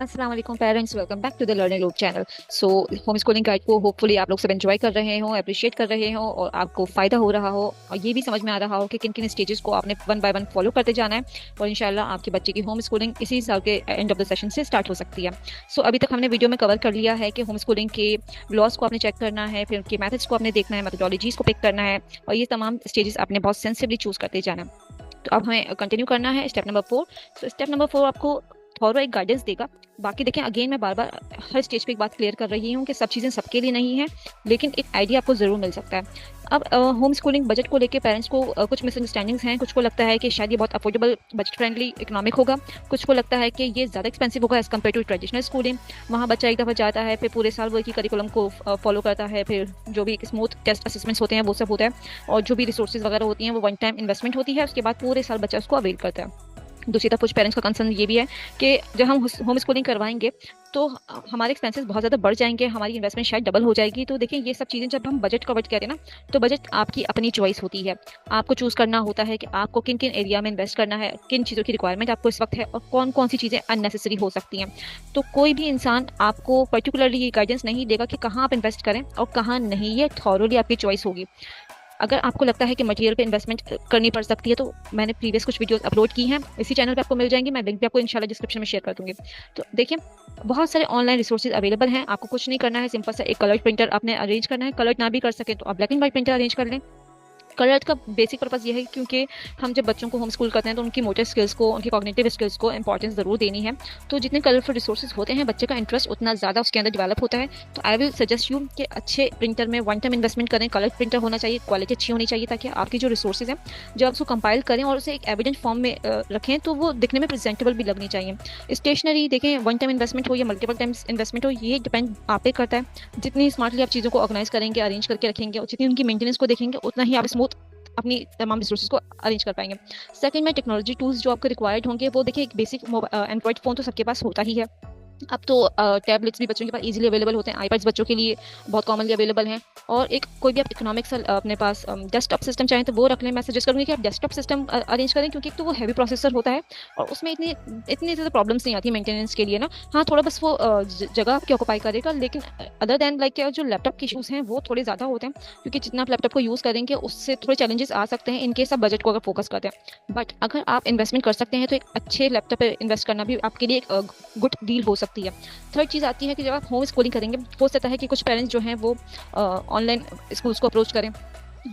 अस्सलाम वालेकुम parents, welcome back to the learning loop channel. So home schooling guide को hopefully आप लोग सब एंजॉय कर रहे हो, अप्रिशिएट कर रहे हो और आपको फ़ायदा हो रहा हो और ये भी समझ में आ रहा हो कि किन किन स्टेजेस को आपने वन बाय वन फॉलो करते जाना है और इंशाल्लाह आपके बच्चे की होम स्कूलिंग इसी साल के एंड ऑफ द सेशन से स्टार्ट हो सकती है। सो अभी तक हमने वीडियो में कवर कर लिया है कि होम स्कूलिंग के लॉस को आपने चेक करना है, फिर उनके मैथड्स को आपने देखना है, मेथोडोलॉजीज को पिक करना है और ये तमाम स्टेजेस आपने बहुत सेंसिटिवली चूज करते जाना है। तो अब हमें कंटिन्यू करना है step number 4। So step number 4 आपको थॉरो एक गाइडेंस देगा। बाकी देखें, अगेन मैं बार बार हर स्टेज पे एक बात क्लियर कर रही हूँ कि सब चीज़ें सबके लिए नहीं है, लेकिन एक आइडिया आपको ज़रूर मिल सकता है। अब होम स्कूलिंग बजट को लेके पेरेंट्स को कुछ मिसअंडरस्टैंडिंग्स हैं। कुछ को लगता है कि शायद ये बहुत अफोर्डेबल, बजट फ्रेंडली, इकोनॉमिक होगा। कुछ को लगता है कि ये ज़्यादा एक्सपेंसिव होगा as compared to traditional schooling. वहाँ बच्चा एक दफ़ा जाता है, फिर पूरे साल वो एक ही करिकुलम को फॉलो करता है, फिर जो भी स्मूथ टेस्ट असेसमेंट्स होते हैं वो सब होता है और जो भी रिसोर्सेज वगैरह होती हैं वो वन टाइम इन्वेस्टमेंट होती है। उसके बाद पूरे साल बच्चा उसको अवेल करता है। दूसरी तरफ कुछ पेरेंट्स का कंसर्न ये भी है कि जब हम होम स्कूलिंग करवाएंगे तो हमारे एक्सपेंसेस बहुत ज़्यादा बढ़ जाएंगे, हमारी इन्वेस्टमेंट शायद डबल हो जाएगी। तो देखिए, ये सब चीज़ें जब हम बजट कवर कहते हैं ना, तो बजट आपकी अपनी चॉइस होती है। आपको चूज़ करना होता है कि आपको किन किन एरिया में इन्वेस्ट करना है, किन चीज़ों की रिक्वायरमेंट आपको इस वक्त है और कौन कौन सी चीज़ें अननेसेसरी हो सकती हैं। तो कोई भी इंसान आपको पर्टिकुलरली ये गाइडेंस नहीं देगा कि कहाँ आप इन्वेस्ट करें और कहाँ नहीं। ये थॉरोली आपकी चॉइस होगी। अगर आपको लगता है कि मटेरियल पे इन्वेस्टमेंट करनी पड़ सकती है तो मैंने प्रीवियस कुछ वीडियोस अपलोड की हैं, इसी चैनल पे आपको मिल जाएंगी। मैं लिंक भी आपको इंशाल्लाह डिस्क्रिप्शन में शेयर कर दूंगी। तो देखिए, बहुत सारे ऑनलाइन रिसोर्सेज अवेलेबल हैं। आपको कुछ नहीं करना है, सिंपल सा एक कलर प्रिंटर आपने अरेंज करना है। कलर ना भी कर सके तो आप black and white printer arrange कर लें। कलर का बेसिक पर्पस ये है क्योंकि हम जब बच्चों को होम स्कूल करते हैं तो उनकी मोटर स्किल्स को, उनकी कॉग्निटिव स्किल्स को इंपॉर्टेंस जरूर देनी है। तो जितने कलरफुल रिसोर्सेज होते हैं, बच्चे का इंटरेस्ट उतना ज़्यादा उसके अंदर डेवलप होता है। तो आई विल सजेस्ट यू कि अच्छे प्रिंटर में वन टाइम इन्वेस्टमेंट करें। कलर प्रिंटर होना चाहिए, क्वालिटी अच्छी होनी चाहिए, ताकि आपकी जो रिसोर्सेज हैं जब आप उसको कंपाइल करें और उसे एक एविडेंट फॉर्म में रखें तो वो दिखने में प्रेजेंटेबल भी लगनी चाहिए। स्टेशनरी देखें, वन टाइम इन्वेस्टमेंट हो या मल्टीपल टाइम्स इन्वेस्टमेंट हो, ये डिपेंड आप पे करता है। जितनी स्मार्टली आप चीज़ों को ऑर्गेनाइज करेंगे, अरेंज करके रखेंगे और जितनी उनकी मेंटेनेंस को देखेंगे, उतना ही आप स्मूथ अपनी तमाम रिसोर्सेज को अरेंज कर पाएंगे। सेकंड में टेक्नोलॉजी टूल्स जो आपको रिक्वायर्ड होंगे, वो देखिए एक बेसिक एंड्रॉइड फोन तो सबके पास होता ही है। अब तो टैबलेट्स भी बच्चों के पास इजीली अवेलेबल होते हैं, आईपैड्स बच्चों के लिए बहुत कॉमनली अवेलेबल हैं। और एक कोई भी आप इकोनॉमिक्स अपने पास डेस्कटॉप सिस्टम चाहें तो वो रख लें। मैं सजेस्ट करूँगी कि आप डेस्कटॉप सिस्टम अरेंज करें, क्योंकि एक तो वो हैवी प्रोसेसर होता है और उसमें इतनी इतनी ज़्यादा प्रॉब्लम्स नहीं आती मेंटेनेंस के लिए ना। हाँ, थोड़ा बस वो जगह आपकी ऑक्यूपाई करेगा, लेकिन अदर देन लाइक जो लैपटॉप के इशूज़ हैं वो थोड़े ज़्यादा होते हैं, क्योंकि जितना आप लैपटॉप को यूज़ करेंगे उससे थोड़े चैलेंजेस आ सकते हैं इनकेस आप बजट को अगर फोकस करते हैं। बट अगर आप इन्वेस्टमेंट कर सकते हैं तो एक अच्छे लैपटॉप पर इन्वेस्ट करना भी आपके लिए एक गुड डील हो सकती है। थर्ड चीज़ आती है कि जब आप होम स्कूलिंग करेंगे, हो सकता है कि कुछ पेरेंट्स जो हैं वो ऑनलाइन स्कूल्स को अप्रोच करें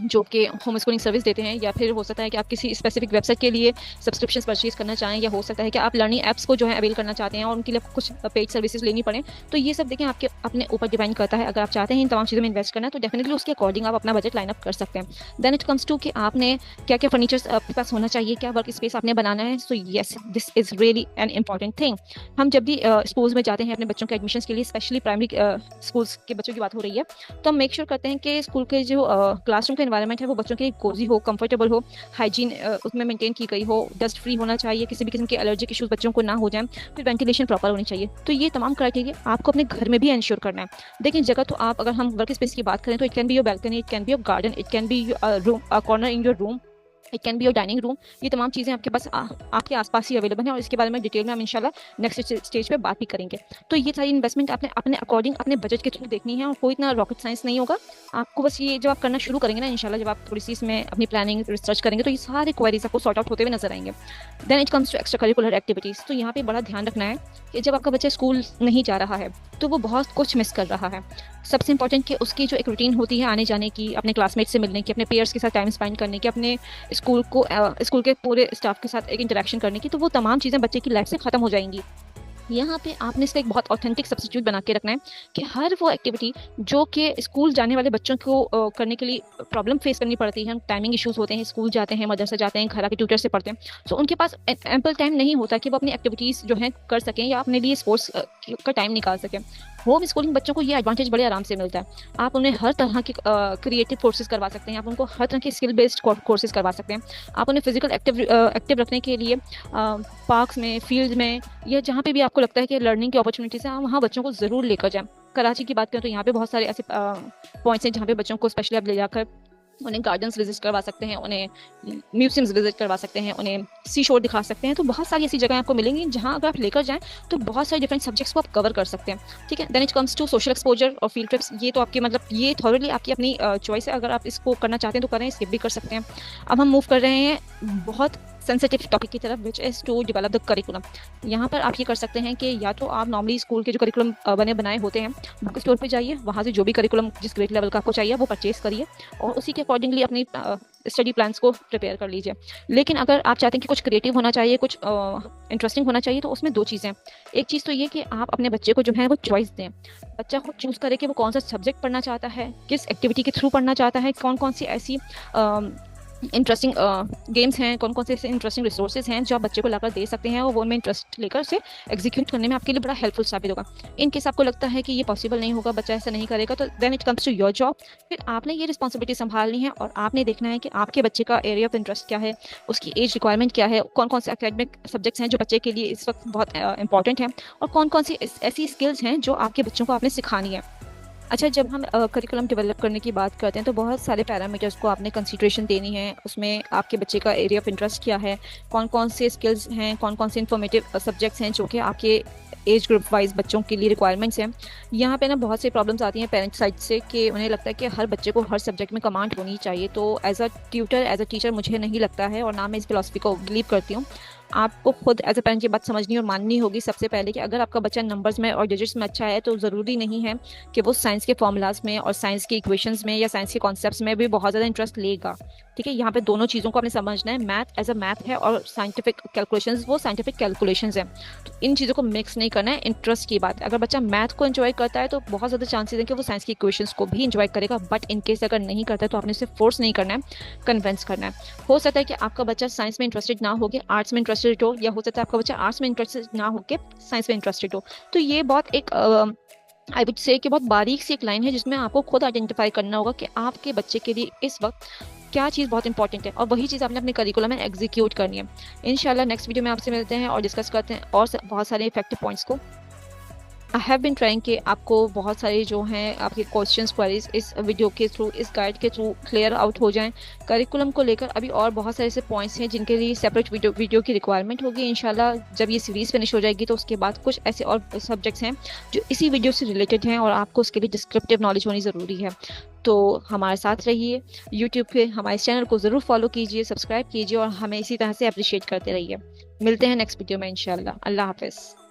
जो कि होम स्कूलिंग सर्विस देते हैं, या फिर हो सकता है कि आप किसी स्पेसिफिक वेबसाइट के लिए सब्सक्रिप्शन परचेज करना चाहें, या हो सकता है कि आप लर्निंग ऐप्स को जो है अवेल करना चाहते हैं और उनके लिए कुछ पेड सर्विसेज लेनी पड़े। तो ये सब देखें आपके अपने ऊपर डिपेंड करता है। अगर आप चाहते हैं इन तमाम चीज़ों में इन्वेस्ट करना, तो डेफिनेटली उसके अकॉर्डिंग आप अपना बजट लाइन अप कर सकते हैं। देन इट कम्स टू कि आपने क्या क्या फर्नीचर्स आपके पास होना चाहिए, क्या वर्क स्पेस आपने बनाना है। So yes, this is really an important thing. हम जब भी स्कूल्स में जाते हैं अपने बच्चों के एडमिशन के लिए, स्पेशली प्राइमरी स्कूल्स के बच्चों की बात हो रही है, तो हम मेक श्योर करते हैं कि स्कूल के जो क्लासरूम का एनवायरनमेंट है वो बच्चों के लिए कोजी हो, कंफर्टेबल हो, हाइजीन उसमें मेंटेन की गई हो, डस्ट फ्री होना चाहिए, किसी भी किस्म के एलर्जिक इशूज बच्चों को ना हो जाए, फिर वेंटिलेशन प्रॉपर होनी चाहिए। तो ये तमाम क्राइटेरिया आपको अपने घर में भी इंश्योर करना है। देखिए, जगह तो आप, अगर हम वर्क स्पेस की बात करें तो it can be your balcony, it can be your garden, it can be room corner in your room, it can be your dining room. ये तमाम चीज़ें आपके पास आपके आसपास ही अवेलेबल हैं और इसके बारे में डिटेल में हम इंशाल्लाह नेक्स्ट स्टेज पे बात भी करेंगे। तो ये सारी इन्वेस्टमेंट आपने अपने अकॉर्डिंग अपने बजट के थ्रू देखनी है और कोई इतना रॉकेट साइंस नहीं होगा। आपको बस ये जब आप करना शुरू करेंगे ना, इंशाल्लाह जब आप थोड़ी सी इसमें अपनी प्लानिंग रिसर्च करेंगे, तो ये सारे क्वेरीज आपको सॉर्ट आउट होते हुए नजर आएंगे। Then it comes to extra curricular activities. तो यहाँ पे बड़ा ध्यान रखना है कि जब आपका बच्चा स्कूल नहीं जा रहा है तो वो बहुत कुछ मिस कर रहा है। सबसे इंपॉर्टेंट कि उसकी जो एक रूटीन होती है आने जाने की, अपने क्लासमेट से मिलने की, अपने पेयर्स के साथ टाइम स्पेंड करने की, अपने स्कूल को स्कूल के पूरे स्टाफ के साथ एक इंटरेक्शन करने की, तो वो तमाम चीज़ें बच्चे की लाइफ से ख़त्म हो जाएंगी। यहाँ पे आपने इसका एक बहुत ऑथेंटिक सब्स्टिट्यूट बना के रखना है कि हर वो एक्टिविटी जो कि स्कूल जाने वाले बच्चों को करने के लिए प्रॉब्लम फेस करनी पड़ती है, टाइमिंग इश्यूज होते हैं, स्कूल जाते हैं, मदरसा जाते हैं, घर आके ट्यूटर से पढ़ते हैं, तो उनके पास एम्पल टाइम नहीं होता कि वो अपनी एक्टिविटीज़ जो हैं कर सकें या अपने लिए स्पोर्ट्स का टाइम निकाल सकें। होम स्कूलिंग बच्चों को ये एडवांटेज बड़े आराम से मिलता है। आप उन्हें हर तरह के क्रिएटिव कोर्सेज करवा सकते हैं, आप उनको हर तरह के स्किल बेस्ड कोर्सेज करवा सकते हैं। आप उन्हें फिजिकल एक्टिव रखने के लिए पार्क्स में, फील्ड में, या जहाँ पे भी आपको लगता है कि लर्निंग की अपॉर्चुनिटीज़ हैं, आप वहाँ बच्चों को ज़रूर लेकर जाएं। कराची की बात करें तो यहाँ पे बहुत सारे ऐसे पॉइंट्स हैं जहाँ पे बच्चों को स्पेशली आप ले जाकर उन्हें गार्डन्स विजिट करवा सकते हैं, उन्हें म्यूजियम्स विजिट करवा सकते हैं, उन्हें सी शोर दिखा सकते हैं। तो बहुत सारी ऐसी जगह आपको मिलेंगी जहाँ अगर आप लेकर जाएं तो बहुत सारे डिफरेंट सब्जेक्ट्स को आप कवर कर सकते हैं। ठीक है, then it comes to social exposure और फील्ड ट्रिप्स। ये तो आपके मतलब ये थॉरली आपकी अपनी चॉइस है, अगर आप इसको करना चाहते हैं तो करें, स्किप भी कर सकते हैं। अब हम मूव कर रहे हैं बहुत सेंसिटिव टॉपिक की तरफ, which is to develop the curriculum. यहाँ पर आप ये कर सकते हैं कि या तो आप नॉर्मली स्कूल के जो करिकुलम बने बनाए होते हैं, बुक स्टोर पे जाइए, वहाँ से जो भी करिकुलम जिस ग्रेड लेवल का आपको चाहिए वो परचेज करिए और उसी के अकॉर्डिंगली अपनी स्टडी प्लान्स को प्रिपेयर कर लीजिए। लेकिन अगर आप चाहते हैं कि कुछ क्रिएटिव होना चाहिए, कुछ इंटरेस्टिंग होना चाहिए, तो उसमें दो चीज़ें। एक चीज़ तो ये कि आप अपने बच्चे को जो है वो चॉइस दें, बच्चा खुद चूज़ करे कि वो कौन सा सब्जेक्ट पढ़ना चाहता है, किस एक्टिविटी के थ्रू पढ़ना चाहता है, कौन कौन सी ऐसी इंटरेस्टिंग गेम्स हैं, कौन कौन से ऐसे इंटरेस्टिंग रिसोर्सेज हैं जो आप बच्चे को लाकर दे सकते हैं और वो उनमें इंटरेस्ट लेकर उसे एग्जीक्यूट करने में आपके लिए बड़ा हेल्पफुल साबित होगा। इन केस आपको लगता है कि ये पॉसिबल नहीं होगा, बच्चा ऐसा नहीं करेगा, तो then it comes to your job. फिर आपने ये रिस्पॉन्सिबिलिटी संभालनी है और आपने देखना है कि आपके बच्चे का एरिया ऑफ इंटरेस्ट क्या है, उसकी एज रिक्वायरमेंट क्या है, कौन कौन से एकेडमिक सब्जेक्ट्स हैं जो बच्चे के लिए इस वक्त बहुत इंपॉर्टेंट हैं, और कौन कौन सी ऐसी स्किल्स हैं जो आपके बच्चों को आपने सिखानी है। अच्छा, जब हम करिकुलम डेवलप करने की बात करते हैं तो बहुत सारे पैरामीटर्स को आपने कंसीडरेशन देनी है। उसमें आपके बच्चे का एरिया ऑफ इंटरेस्ट क्या है, कौन कौन से स्किल्स हैं, कौन कौन से इन्फॉर्मेटिव सब्जेक्ट्स हैं जो कि आपके एज ग्रुप वाइज बच्चों के लिए रिक्वायरमेंट्स हैं। यहाँ पे ना बहुत सी प्रॉब्लम्स आती हैं पेरेंट्स साइड से कि उन्हें लगता है कि हर बच्चे को हर सब्जेक्ट में कमांड होनी चाहिए। तो as a tutor, as a teacher मुझे नहीं लगता है और ना मैं इस फिलॉसफी को बिलीव करती हूँ। आपको खुद एज अ पेरेंट ये बात समझनी और माननी होगी सबसे पहले कि अगर आपका बच्चा नंबर्स में और डिजिट्स में अच्छा है तो ज़रूरी नहीं है कि वो साइंस के फॉर्मूलाज में और साइंस के इक्वेशंस में या साइंस के कॉन्सेप्ट्स में भी बहुत ज़्यादा इंटरेस्ट लेगा। ठीक है, यहाँ पे दोनों चीज़ों को आपने समझना है। मैथ एज अ मैथ है और साइंटिफिक कैलकुलेशंस वो साइंटिफिक कैलकुलेशंस हैं। तो इन चीज़ों को मिक्स नहीं करना है। इंटरेस्ट की बात है, अगर बच्चा मैथ को एंजॉय करता है तो बहुत ज़्यादा चांसेस हैं कि वो साइंस की इक्वेशंस को भी एंजॉय करेगा। बट इन केस अगर नहीं करता है तो आपने उसे फोर्स नहीं करना है, कन्विंस करना है। हो सकता है कि आपका बच्चा साइंस में इंटरेस्टेड ना हो के आर्ट्स में इंटरेस्टेड हो, या हो सकता है आपका बच्चा आर्ट्स में इंटरेस्टेड ना हो के साइंस में इंटरेस्टेड हो। तो ये बहुत एक आई वुड से कि बहुत बारीक सी एक लाइन है जिसमें आपको खुद आइडेंटिफाई करना होगा कि आपके बच्चे के लिए इस वक्त क्या चीज़ बहुत इंपॉर्टेंट है, और वही चीज़ आपने अपने करिकुलम में एग्जीक्यूट करनी है। इंशाल्लाह नेक्स्ट वीडियो में आपसे मिलते हैं और डिस्कस करते हैं और बहुत सारे इफेक्टिव पॉइंट्स को। आई हैव बिन ट्राइंग कि आपको बहुत सारे जो हैं आपके क्वेश्चंस क्वेरीज इस वीडियो के थ्रू, इस गाइड के थ्रू क्लियर आउट हो जाएं। करिकुलम को लेकर अभी और बहुत सारे ऐसे पॉइंट्स हैं जिनके लिए सेपरेट वीडियो की रिक्वायरमेंट होगी। इंशाल्लाह जब ये सीरीज़ फिनिश हो जाएगी तो उसके बाद कुछ ऐसे और सब्जेक्ट्स हैं जो इसी वीडियो से रिलेटेड हैं और आपको उसके लिए डिस्क्रिप्टिव नॉलेज होनी ज़रूरी है। तो हमारे साथ रहिए, यूट्यूब पे हमारे चैनल को ज़रूर फॉलो कीजिए, सब्सक्राइब कीजिए और हमें इसी तरह से अप्रिशिएट करते रहिए। मिलते हैं नेक्स्ट वीडियो में इंशाल्लाह। अल्लाह हाफिज़।